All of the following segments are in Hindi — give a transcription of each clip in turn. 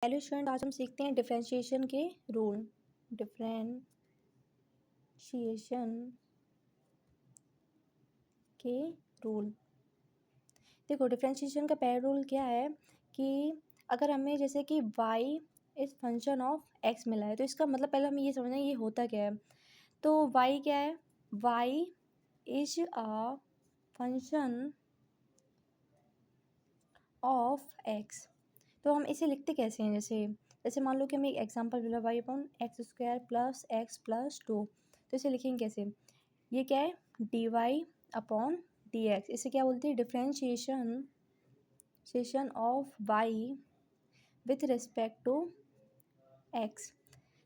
हेलो स्टूडेंट, आज हम सीखते हैं डिफरेंशिएशन के रूल। डिफरेंशिएशन के रूल। देखो, डिफरेंशिएशन का पहला रूल क्या है कि अगर हमें जैसे कि y is function of x मिला है तो इसका मतलब पहले हमें ये समझना है ये होता क्या है। तो y क्या है? y is a function of x। तो हम इसे लिखते कैसे हैं? जैसे जैसे मान लो कि हमें एक एग्जाम्पल मिला y upon x square plus x plus 2। तो इसे लिखेंगे कैसे? ये क्या है? dy upon dx। इसे क्या बोलते हैं? Differentiation of y with respect to x।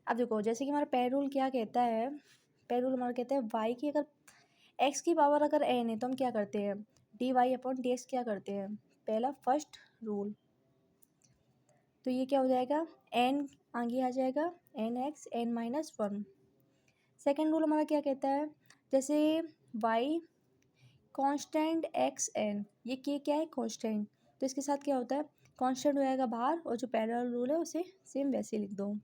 अब देखो, जैसे कि हमारा पहला रूल क्या कहता है? पहला रूल हमारा कहता है y की अगर x की पावर अगर n है तो हम क्या करते हैं? dy अपॉन dx क्या करते हैं? पहला फर्स्ट रूल। तो ये क्या हो जाएगा? n आगे आ जाएगा nx n-1। सेकेंड रूल हमारा क्या कहता है? जैसे y कांस्टेंट एक्स एन, ये के क्या है? कांस्टेंट। तो इसके साथ क्या होता है? कांस्टेंट हो जाएगा बाहर और जो पैरेलल रूल है उसे सेम वैसे लिख दो।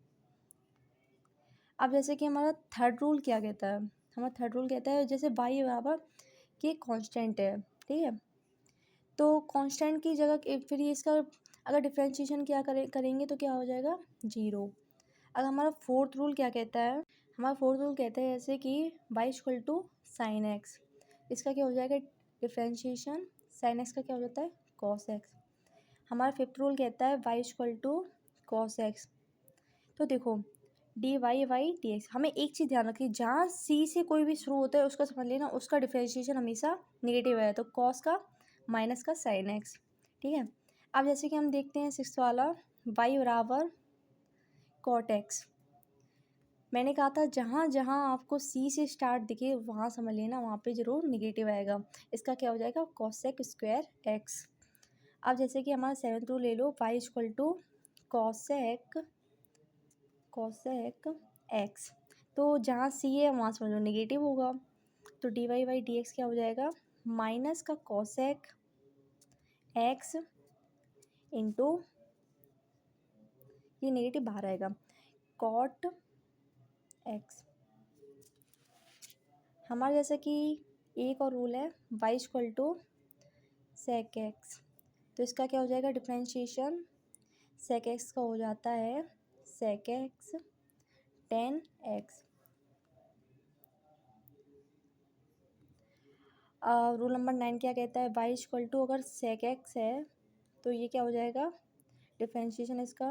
अब जैसे कि हमारा थर्ड रूल क्या कहता है? हमारा थर्ड रूल कहता है जैसे y बराबर के कांस्टेंट है, ठीक है, तो कांस्टेंट की जगह फिर ये इसका अगर डिफरेंशिएशन क्या करेंगे तो क्या हो जाएगा? 0। अगर हमारा फोर्थ रूल क्या कहता है? हमारा फोर्थ रूल कहता है जैसे कि y equal to sine x, इसका क्या हो जाएगा? डिफरेंशिएशन साइन एक्स का क्या हो जाता है? Cos x. हमारा फिफ्थ रूल कहता है y equal to cos x. तो देखो, डी वाई डी एक्स, हमें एक चीज़ ध्यान रखिए, जहाँ c से कोई भी शुरू होता है उसका समझ लेना उसका डिफरेंशिएशन हमेशा नेगेटिव है, तो कॉस का माइनस का साइन एक्स, ठीक है। अब जैसे कि हम देखते हैं सिक्स वाला, y बराबर कॉट एक्स। मैंने कहा था जहाँ जहाँ आपको c से स्टार्ट दिखे वहाँ समझ लेना वहाँ पे ज़रूर निगेटिव आएगा। इसका क्या हो जाएगा? Cosec square x. अब जैसे कि हमारा सेवन्थ रूल ले लो, y equal to cosec x. तो जहाँ c है वहाँ समझ लो निगेटिव होगा, तो d y by d x क्या हो जाएगा? माइनस का कॉसेक एक्स इंटू, ये नेगेटिव बाहर आएगा, कॉट एक्स। हमारा जैसे कि एक और रूल है y equal to sec x, तो इसका क्या हो जाएगा? डिफरेंशिएशन सेक एक्स का हो जाता है sec x tan x. Rule number 9 क्या कहता है? y इक्वल टू अगर सेक एक्स है तो ये क्या हो जाएगा? डिफरेंशिएशन इसका